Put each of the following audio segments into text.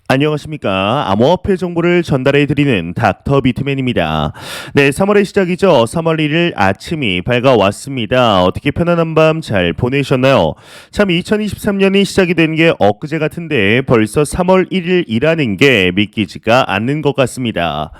안녕하십니까. 암호화폐 정보를 전달해드리는 닥터 비트맨입니다. 네, 3월의 시작이죠. 3월 1일 아침이 밝아왔습니다. 어떻게 편안한 밤 잘 보내셨나요? 참 2023년이 시작이 된 게 엊그제 같은데 벌써 3월 1일이라는 게 믿기지가 않는 것 같습니다.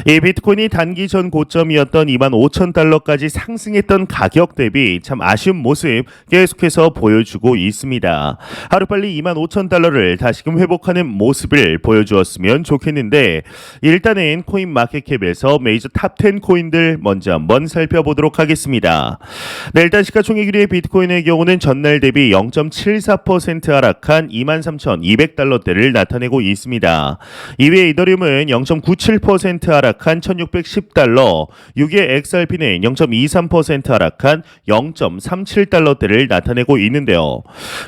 이 비트코인이 단기 전 고점이었던 25,000달러까지 상승했던 가격 대비 참 아쉬운 모습 계속해서 보여주고 있습니다. 하루빨리 25,000달러를 다시금 회복하는 모습을 보여주었으면 좋겠는데 일단은 코인 마켓캡에서 메이저 탑10 코인들 먼저 한번 살펴보도록 하겠습니다. 네, 일단 시가총액 1위의 비트코인의 경우는 전날 대비 0.74% 하락한 23,200달러대를 나타내고 있습니다. 2위의 이더리움은 0.97% 하락한 1,610달러, 6위의 XRP는 0.23% 하락한 0.37달러대를 나타내고 있는데요.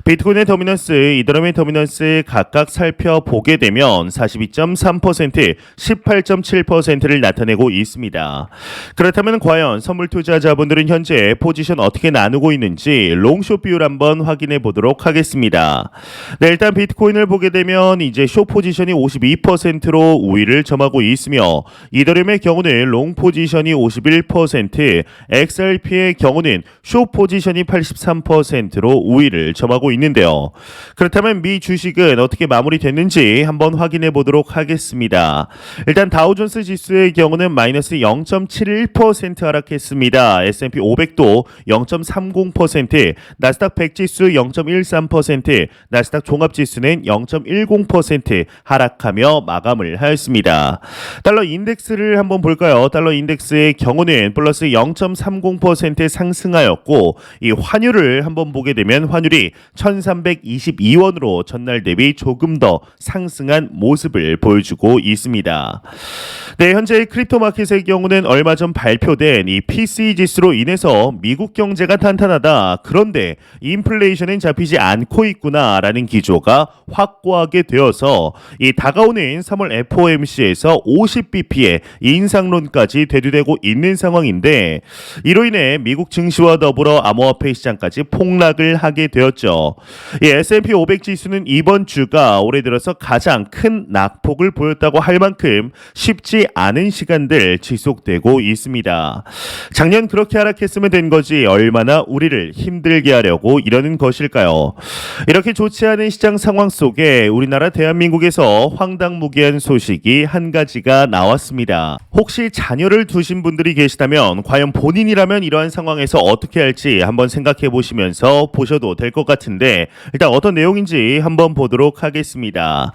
비트코인의 더미넌스, 이더리움의 더미넌스 각각 살펴보게 되면 42.3%, 18.7%를 나타내고 있습니다. 그렇다면 과연 선물 투자자분들은 현재 포지션 어떻게 나누고 있는지 롱숏 비율 한번 확인해 보도록 하겠습니다. 네, 일단 비트코인을 보게 되면 이제 숏 포지션이 52%로 우위를 점하고 있으며 이더리움의 경우는 롱 포지션이 51%, XRP의 경우는 숏 포지션이 83%로 우위를 점하고 있는데요. 그렇다면 미 주식은 어떻게 마무리됐는지 한번 확인해 보도록 하겠습니다. 일단 다우존스 지수의 경우는 마이너스 0.71% 하락했습니다. S&P 500도 0.30%, 나스닥 100 지수 0.13%, 나스닥 종합 지수는 0.10% 하락하며 마감을 하였습니다. 달러 인덱스를 한번 볼까요? 달러 인덱스의 경우는 플러스 0.30% 상승하였고 이 환율을 한번 보게 되면 환율이 1322원으로 전날 대비 조금 더 상승한 모습을 보여주고 있습니다. 네, 현재 크립토 마켓의 경우는 얼마 전 발표된 이 PCE 지수로 인해서 미국 경제가 탄탄하다. 그런데 인플레이션은 잡히지 않고 있구나라는 기조가 확고하게 되어서 이 다가오는 3월 FOMC에서 50bp의 인상론까지 대두되고 있는 상황인데 이로 인해 미국 증시와 더불어 암호화폐 시장까지 폭락을 하게 되었죠. 이 S&P 500 지수는 이번 주가 올해 들어서 가장 큰 낙폭을 보였다고 할 만큼 쉽지 않은 시간들 지속되고 있습니다. 작년 그렇게 하락했으면 된 거지 얼마나 우리를 힘들게 하려고 이러는 것일까요? 이렇게 좋지 않은 시장 상황 속에 우리나라 대한민국에서 황당무계한 소식이 한 가지가 나왔습니다. 혹시 자녀를 두신 분들이 계시다면 과연 본인이라면 이러한 상황에서 어떻게 할지 한번 생각해 보시면서 보셔도 될 것 같은데 일단 어떤 내용인지 한번 보도록 하겠습니다.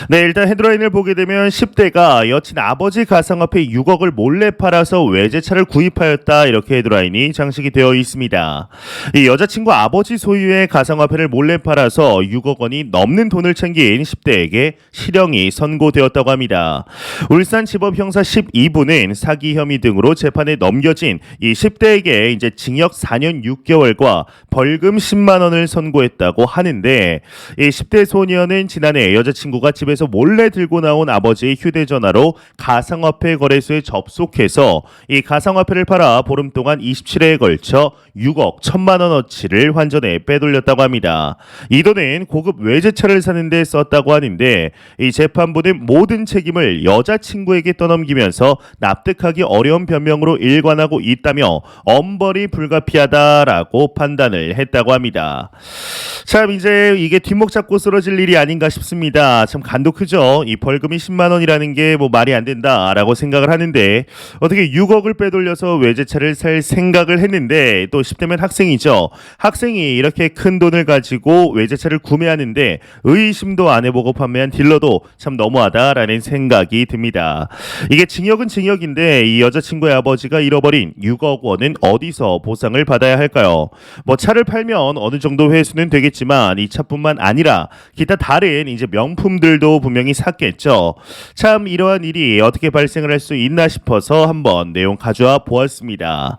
네, 일단 헤드라인을 보게 되면 10대가 여친 아버지 가상화폐 6억을 몰래 팔아서 외제차를 구입하였다 이렇게 헤드라인이 장식이 되어 있습니다. 이 여자친구 아버지 소유의 가상화폐를 몰래 팔아서 6억 원이 넘는 돈을 챙긴 10대에게 실형이 선고되었다고 합니다. 울산지법 형사 12부는 사기 혐의 등으로 재판에 넘겨진 이 10대에게 이제 징역 4년 6개월과 벌금 10만 원을 선고했다고 하는데 이 10대 소년은 지난해 여자친구가 집에서 몰래 들고 나온 아버지의 휴대전화로 가상화폐 거래소에 접속해서 이 가상화폐를 팔아 보름 동안 27회에 걸쳐 6억 1천만 원어치를 환전해 빼돌렸다고 합니다. 이 돈은 고급 외제차를 사는 데 썼다고 하는데 이 재판부는 모든 책임을 여자친구에게 떠넘기면서 납득하기 어려운 변명으로 일관하고 있다며 엄벌이 불가피하다라고 판단을 했다고 합니다. 참 이제 이게 뒷목 잡고 쓰러질 일이 아닌가 싶습니다. 참 간도 크죠. 이 벌금이 10만 원이라는 게 뭐 말이 안 된다라고 생각을 하는데 어떻게 6억을 빼돌려서 외제차를 살 생각을 했는데 또 10대면 학생이죠. 학생이 이렇게 큰 돈을 가지고 외제차를 구매하는데 의심도 안 해보고 판매한 딜러도 참 너무하다라는 생각이 듭니다. 이게 징역은 징역인데 이 여자친구의 아버지가 잃어버린 6억 원은 어디서 보상을 받아야 할까요? 뭐 차를 팔면 어느 정도 회수는 되겠지만 이 차뿐만 아니라 기타 다른 이제 명품들도 분명히 샀겠죠. 참 이러한 일이 어떻게 발생을 할 수 있나 싶어서 한번 내용 가져와 보았습니다.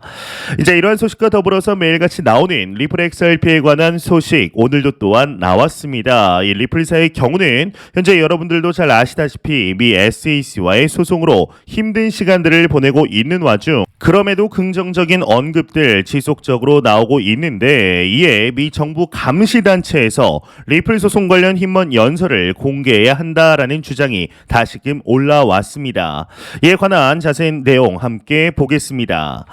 이제 이러한 소식과 더불어서 매일같이 나오는 리플 XRP에 관한 소식 오늘도 또한 나왔습니다. 이 리플사의 경우는 현재 여러분들도 잘 아시다시피 미 SEC와의 소송으로 힘든 시간들을 보내고 있는 와중 그럼에도 긍정적인 언급들 지속적으로 나오고 있는데 이에 미 정부 감시단체에서 리플 소송 관련 힘먼 연설을 공개 공개해야 한다라는 주장이 다시금 올라왔습니다. 이에 관한 자세한 내용 함께 보겠습니다.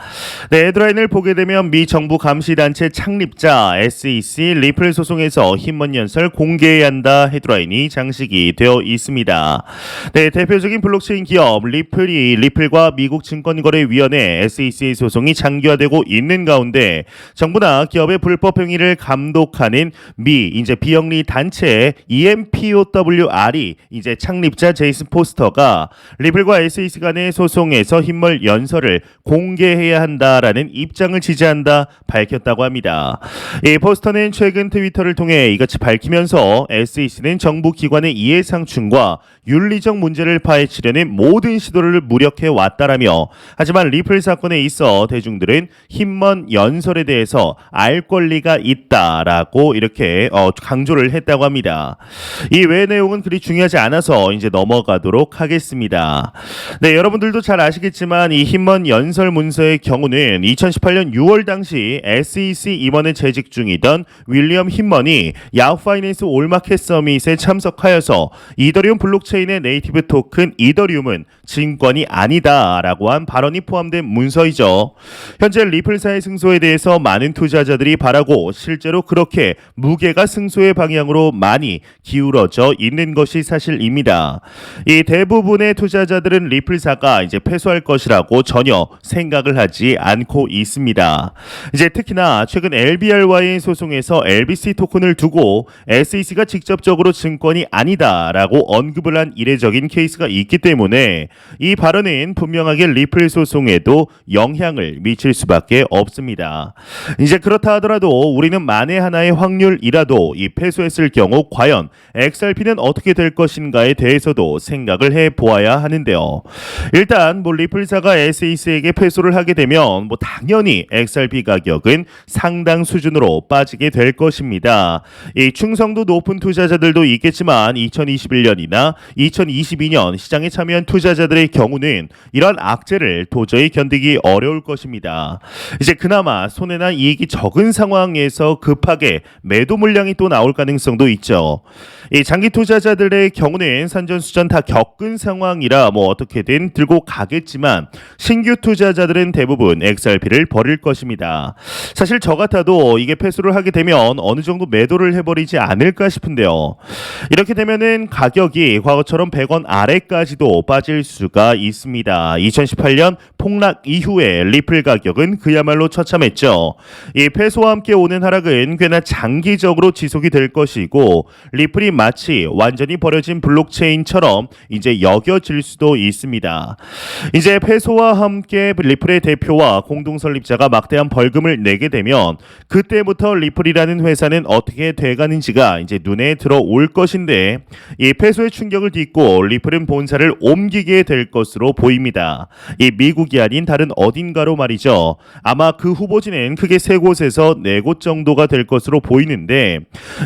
네, 헤드라인을 보게 되면 미 정부 감시단체 창립자 SEC 리플 소송에서 힘먼 연설 공개해야 한다 헤드라인이 장식이 되어 있습니다. 네, 대표적인 블록체인 기업 리플과 미국 증권거래위원회 SEC 소송이 장기화되고 있는 가운데 정부나 기업의 불법 행위를 감독하는 미 비영리 단체 EMPOWR이 창립자 제이슨 포스터가 리플과 SEC 간의 소송에서 힘몰 연설을 공개해야 한다라는 입장을 지지한다 밝혔다고 합니다. 이 포스터는 최근 트위터를 통해 이같이 밝히면서 SEC는 정부 기관의 이해상충과 윤리적 문제를 파헤치려는 모든 시도를 무력해 왔다라며 하지만 리플 사건에 있어 대중들은 힘먼 연설에 대해서 알 권리가 있다라고 이렇게 강조를 했다고 합니다. 이 외의 내용은 그리 중요하지 않아서 이제 넘어가도록 하겠습니다. 네, 여러분들도 잘 아시겠지만 이 힘먼 연설 문서의 경우는 2018년 6월 당시 SEC 임원에 재직 중이던 윌리엄 힘먼이 야후 파이낸스 올마켓 서밋에 참석하여서 이더리움 블록체인의 네이티브 토큰 이더리움은 증권이 아니다라고 한 발언이 포함된 문서이죠. 현재 리플사의 승소에 대해서 많은 투자자들이 바라고 실제로 그렇게 무게가 승소의 방향으로 많이 기울어져 있는 것이 사실입니다. 이 대부분의 투자자들은 리플사가 이제 패소할 것이라고 전혀 생각을 하지 않고 있습니다. 이제 특히나 최근 LBR와의 소송에서 LBC 토큰을 두고 SEC가 직접적으로 증권이 아니다라고 언급을 한 이례적인 케이스가 있기 때문에 이 발언은 분명하게 리플 소송에도 영향을 미칠 수밖에 없습니다. 이제 그렇다 하더라도 우리는 만에 하나의 확률이라도 이 패소했을 경우 과연 XRP는 어떻게 될 것인가에 대해서도 생각을 해보아야 하는데요. 일단 리플사가 SEC에게 패소를 하게 되면 당연히 XRP 가격은 상당 수준으로 빠지게 될 것입니다. 이 충성도 높은 투자자들도 있겠지만 2021년이나 2022년 시장에 참여한 투자자들의 경우는 이러한 악재를 도저히 견디기 어려울 것입니다. 이제 그나마 손해나 이익이 적은 상황에서 급하게 매도 물량이 또 나올 가능성도 있죠. 이 장기 투자자들의 경우는 산전수전 다 겪은 상황이라 어떻게든 들고 가겠지만 신규 투자자들은 대부분 XRP를 버릴 것입니다. 사실 저 같아도 이게 패소를 하게 되면 어느 정도 매도를 해버리지 않을까 싶은데요. 이렇게 되면은 가격이 과거처럼 100원 아래까지도 빠질 수가 있습니다. 2018년 폭락 이후에 리플 가격은 그야말로 처참했죠. 이 패소와 함께 오는 하락은 꽤나 장기적으로 지속이 될 것이고 리플이 마치 완전히 버려진 블록체인처럼 이제 여겨질 수도 있습니다. 이제 패소와 함께 리플의 대표와 공동 설립자가 막대한 벌금을 내게 되면 그때부터 리플이라는 회사는 어떻게 돼가는지가 이제 눈에 들어올 것인데 이 패소의 충격을 딛고 리플은 본사를 옮기게 될 것으로 보입니다. 이 미국이 아닌 다른 어딘가로 말이죠. 아마 그 후보지는 크게 세 곳에서 네 곳 정도가 될 것으로 보이는데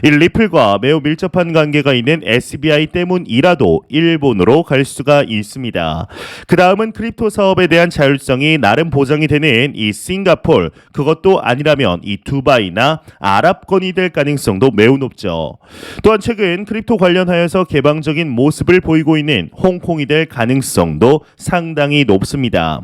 이 리플과 매우 밀접한 관계가 있는 SBI 때문이라도 일본으로 갈 수가 있습니다. 그 다음은 크립토 사업에 대한 자율성이 나름 보장이 되는 이 싱가폴, 그것도 아니라면 이 두바이나 아랍권이 될 가능성도 매우 높죠. 또한 최근 크립토 관련하여서 개방적인 모습을 보이고 있는 홍콩이 될 가능성도 상당히 높습니다.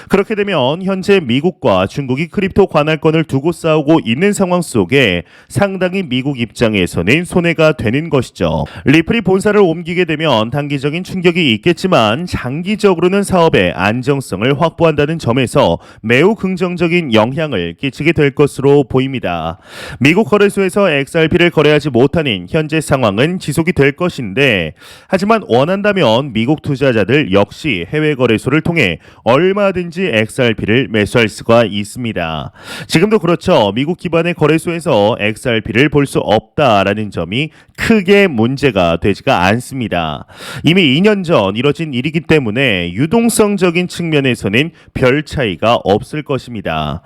그렇게 되면 현재 미국과 중국이 크립토 관할권을 두고 싸우고 있는 상황 속에 상당히 미국 입장에서는 손해가 되는 것이죠. 리플이 본사를 옮기게 되면 단기적인 충격이 있겠지만 장기적으로는 사업의 안정성을 확보한다는 점에서 매우 긍정적인 영향을 끼치게 될 것으로 보입니다. 미국 거래소에서 XRP를 거래하지 못하는 현재 상황은 지속이 될 것인데 하지만 원한다면 미국 투자자들 역시 해외 거래소를 통해 얼마든지 XRP를 매수할 수가 있습니다. 지금도 그렇죠. 미국 기반의 거래소에서 XRP를 볼 수 없다라는 점이 크게 문제가 되지가 않습니다. 이미 2년 전 이뤄진 일이기 때문에 유동성적인 측면에서는 별 차이가 없을 것입니다.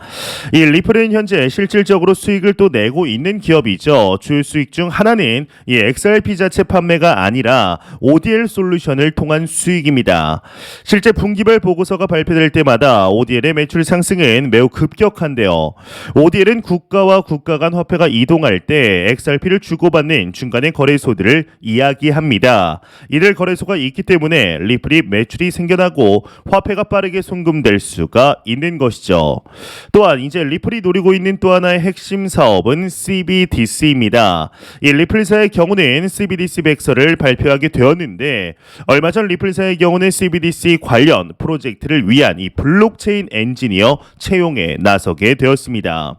이 리플은 현재 실질적으로 수익을 또 내고 있는 기업이죠. 주요 수익 중 하나는 이 XRP 자체 판매가 아니라 ODL 솔루션을 통한 수익입니다. 실제 분기별 보고서가 발표될 때마다 ODL의 매출 상승은 매우 급격한데요. ODL은 국가와 국가 간 화폐가 이동할 때 XRP를 주고받는 중간의 거래소들을 이야기합니다. 이들 거래소가 있기 때문에 리플이 매출이 생겨나고 화폐가 빠르게 송금될 수가 있는 것이죠. 또한 이제 리플이 노리고 있는 또 하나의 핵심 사업은 CBDC입니다. 이 리플사의 경우는 CBDC 백서를 발표하게 되었는데 얼마 전 리플사의 경우는 CBDC 관련 프로젝트를 위한 이 블록체인 엔지니어 채용에 나서게 되었습니다.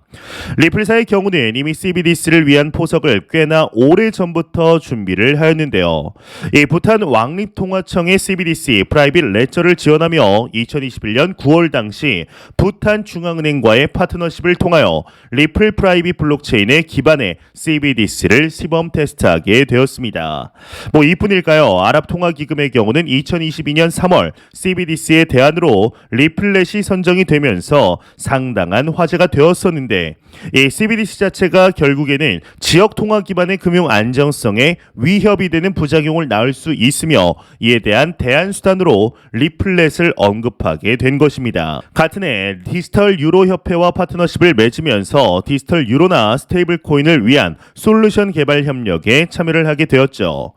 리플사의 경우는 이미 CBDC를 위한 포석을 꽤나 오래 전부터 준비를 하였는데요. 이 부탄 왕립통화청의 CBDC 프라이빗 레저를 지원하며 2021년 9월 당시 부탄 중앙은행과의 파트너십을 통하여 리플 프라이빗 블록체인에 기반해 CBDC를 시범 테스트하게 되었습니다. 뭐 이뿐일까요? 아랍통화기금의 경우는 2022년 3월 CBDC의 대안으로 리플렛이 선정이 되면서 상당한 화제가 되었었는데 이 CBDC 자체가 결국에는 지역 통화 기반의 금융 안정성에 위협이 되는 부작용을 낳을 수 있으며 이에 대한 대안 수단으로 리플렛을 언급하게 된 것입니다. 같은 해 디지털 유로 협회와 파트너십을 맺으면서 디지털 유로나 스테이블 코인을 위한 솔루션 개발 협력에 참여를 하게 되었죠.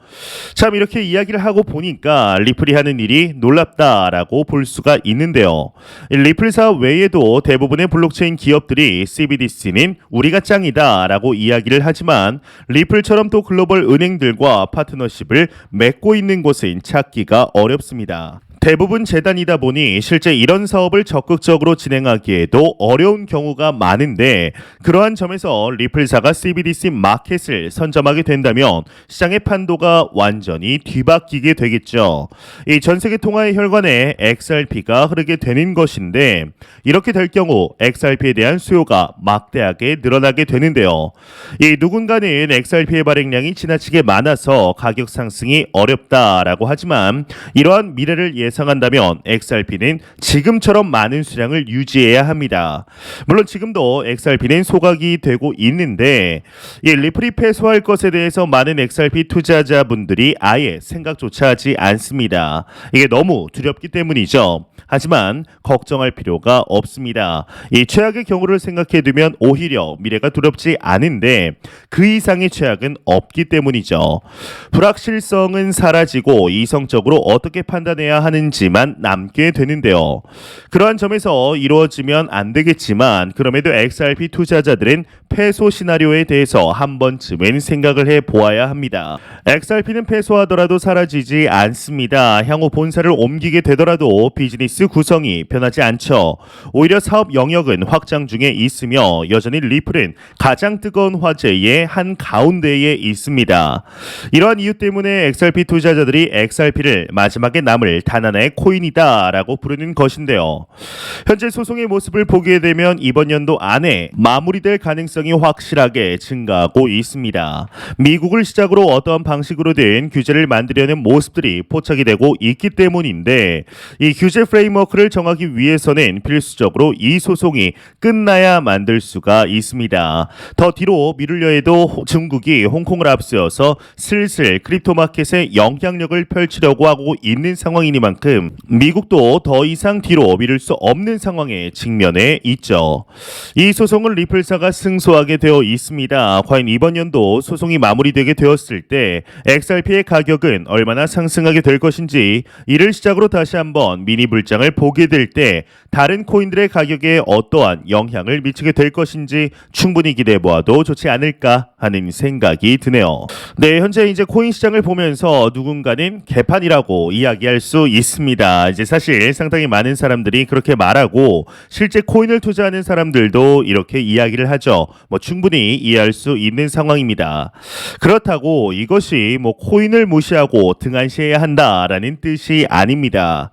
참 이렇게 이야기를 하고 보니까 리플이 하는 일이 놀랍다라고 볼 수가 있는데요. 리플사 외에도 대부분의 블록체인 기업들이 CBDC는 우리가 짱이다 라고 이야기를 하지만 리플처럼 또 글로벌 은행들과 파트너십을 맺고 있는 곳은 찾기가 어렵습니다. 대부분 재단이다 보니 실제 이런 사업을 적극적으로 진행하기에도 어려운 경우가 많은데 그러한 점에서 리플사가 CBDC 마켓을 선점하게 된다면 시장의 판도가 완전히 뒤바뀌게 되겠죠. 이 전 세계 통화의 혈관에 XRP가 흐르게 되는 것인데 이렇게 될 경우 XRP에 대한 수요가 막대하게 늘어나게 되는데요. 이 누군가는 XRP의 발행량이 지나치게 많아서 가격 상승이 어렵다라고 하지만 이러한 미래를 예상한다면 XRP는 지금처럼 많은 수량을 유지해야 합니다. 물론 지금도 XRP는 소각이 되고 있는데 이 리플이 패소할 것에 대해서 많은 XRP 투자자분들이 아예 생각조차 하지 않습니다. 이게 너무 두렵기 때문이죠. 하지만 걱정할 필요가 없습니다. 이 최악의 경우를 생각해두면 오히려 미래가 두렵지 않은데 그 이상의 최악은 없기 때문이죠. 불확실성은 사라지고 이성적으로 어떻게 판단해야 하는지만 남게 되는데요. 그러한 점에서 이루어지면 안 되겠지만 그럼에도 XRP 투자자들은 패소 시나리오에 대해서 한 번쯤은 생각을 해보아야 합니다. XRP는 패소하더라도 사라지지 않습니다. 향후 본사를 옮기게 되더라도 비즈니스 구성이 변하지 않죠. 오히려 사업 영역은 확장 중에 있으며 여전히 리플은 가장 뜨거운 화제의 한 가운데에 있습니다. 이러한 이유 때문에 XRP 투자자들이 XRP를 마지막에 남을 단 하나의 코인이다 라고 부르는 것인데요. 현재 소송의 모습을 보게 되면 이번 연도 안에 마무리될 가능성이 확실하게 증가하고 있습니다. 미국을 시작으로 어떠한 방식으로든 규제를 만들려는 모습들이 포착이 되고 있기 때문인데 이 규제 프레임워크를 정하기 위해서는 필수적으로 이 소송이 끝나야 만들 수가 있습니다. 더 뒤로 미루려 해도 중국이 홍콩을 앞세워서 슬슬 크립토 마켓에 영향력을 펼치려고 하고 있는 상황이니만큼 미국도 더 이상 뒤로 미룰 수 없는 상황에 직면해 있죠. 이 소송은 리플사가 승소하게 되어 있습니다. 과연 이번 연도 소송이 마무리되게 되었을 때 XRP의 가격은 얼마나 상승하게 될 것인지 이를 시작으로 다시 한번 미니 불장을 보게 될 때 다른 코인들의 가격에 어떠한 영향을 미치게 될 것인지 충분히 기대해 보아도 좋지 않을까 하는 생각이 드네요. 네, 현재 이제 코인 시장을 보면서 누군가는 개판이라고 이야기할 수 있습니다. 이제 사실 상당히 많은 사람들이 그렇게 말하고 실제 코인을 투자하는 사람들도 이렇게 이야기를 하죠. 뭐 충분히 이해할 수 있는 상황입니다. 그렇다고 이것이 뭐 코인을 무시하고 등한시해야 한다라는 뜻이 아닙니다.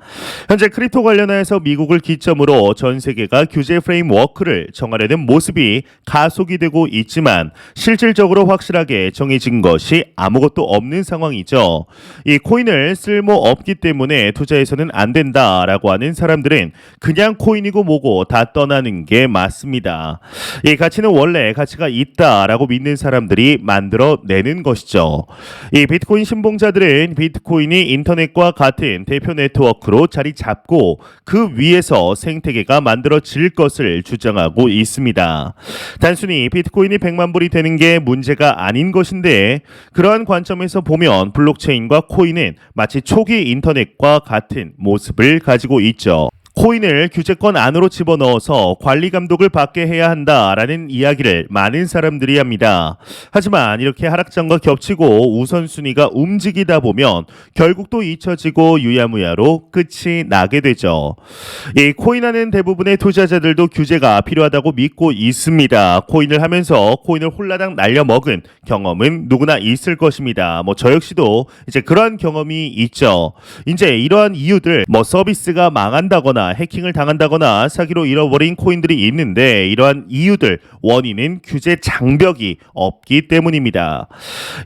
현재 크립토 관련해서 미국을 기점으로 전 세계가 규제 프레임워크를 정하려는 모습이 가속이 되고 있지만 실질적으로 확실하게 정해진 것이 아무것도 없는 상황이죠. 이 코인을 쓸모 없기 때문에 투자해서는 안 된다라고 하는 사람들은 그냥 코인이고 뭐고 다 떠나는 게 맞습니다. 이 가치는 원래 가치가 있다라고 믿는 사람들이 만들어내는 것이죠. 이 비트코인 신봉자들은 비트코인이 인터넷과 같은 대표 네트워크로 자리 잡고 그 위에서 생태계가 만들어질 것을 주장하고 있습니다. 단순히 비트코인이 100만 불이 되는 게 문제가 아닌 것인데 그러한 관점에서 보면 블록체인과 코인은 마치 초기 인터넷과 같은 모습을 가지고 있죠. 코인을 규제권 안으로 집어넣어서 관리 감독을 받게 해야 한다라는 이야기를 많은 사람들이 합니다. 하지만 이렇게 하락장과 겹치고 우선순위가 움직이다 보면 결국 또 잊혀지고 유야무야로 끝이 나게 되죠. 이 코인하는 대부분의 투자자들도 규제가 필요하다고 믿고 있습니다. 코인을 하면서 코인을 홀라당 날려먹은 경험은 누구나 있을 것입니다. 저 역시도 이제 그러한 경험이 있죠. 이제 이러한 이유들 서비스가 망한다거나 해킹을 당한다거나 사기로 잃어버린 코인들이 있는데 이러한 이유들 원인은 규제 장벽이 없기 때문입니다.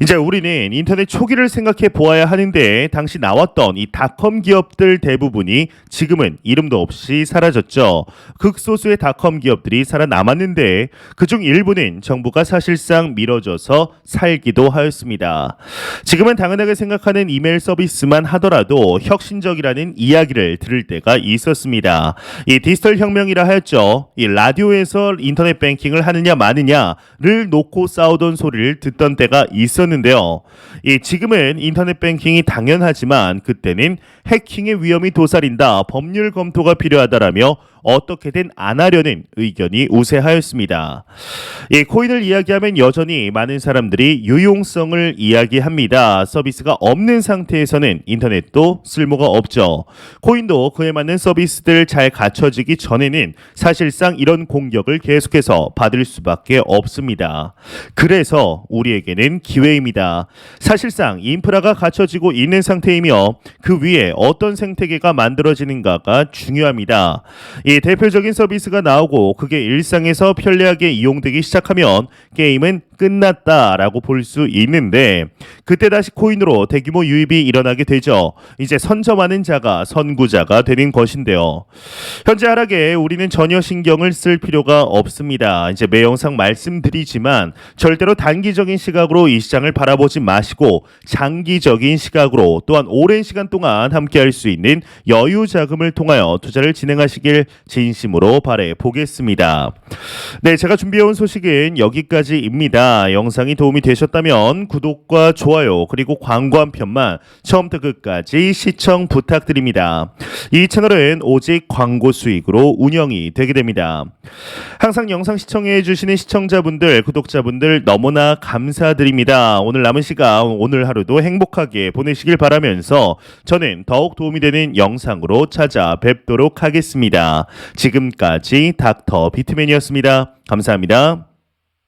이제 우리는 인터넷 초기를 생각해 보아야 하는데 당시 나왔던 이 닷컴 기업들 대부분이 지금은 이름도 없이 사라졌죠. 극소수의 닷컴 기업들이 살아남았는데 그중 일부는 정부가 사실상 밀어줘서 살기도 하였습니다. 지금은 당연하게 생각하는 이메일 서비스만 하더라도 혁신적이라는 이야기를 들을 때가 있었습니다. 이 디지털 혁명이라 하였죠. 이 라디오에서 인터넷 뱅킹을 하느냐 마느냐를 놓고 싸우던 소리를 듣던 때가 있었는데요. 지금은 인터넷 뱅킹이 당연하지만 그때는 해킹의 위험이 도사린다, 법률 검토가 필요하다라며 어떻게든 안 하려는 의견이 우세하였습니다. 이 코인을 이야기하면 여전히 많은 사람들이 유용성을 이야기합니다. 서비스가 없는 상태에서는 인터넷도 쓸모가 없죠. 코인도 그에 맞는 서비스들 잘 갖춰지기 전에는 사실상 이런 공격을 계속해서 받을 수밖에 없습니다. 그래서 우리에게는 기회입니다. 사실상 인프라가 갖춰지고 있는 상태이며 그 위에 어떤 생태계가 만들어지는가가 중요합니다. 이 대표적인 서비스가 나오고 그게 일상에서 편리하게 이용되기 시작하면 게임은 끝났다라고 볼 수 있는데 그때 다시 코인으로 대규모 유입이 일어나게 되죠. 이제 선점하는 자가 선구자가 되는 것인데요. 현재 하락에 우리는 전혀 신경을 쓸 필요가 없습니다. 이제 매 영상 말씀드리지만 절대로 단기적인 시각으로 이 시장을 바라보지 마시고 장기적인 시각으로 또한 오랜 시간 동안 함께할 수 있는 여유 자금을 통하여 투자를 진행하시길 진심으로 바래 보겠습니다. 네, 제가 준비해온 소식은 여기까지입니다. 영상이 도움이 되셨다면 구독과 좋아요 그리고 광고 한 편만 처음부터 끝까지 시청 부탁드립니다. 이 채널은 오직 광고 수익으로 운영이 되게 됩니다. 항상 영상 시청해 주시는 시청자분들, 구독자분들 너무나 감사드립니다. 오늘 남은 시간 오늘 하루도 행복하게 보내시길 바라면서 저는 더욱 도움이 되는 영상으로 찾아뵙도록 하겠습니다. 지금까지 닥터 비트맨이었습니다. 감사합니다.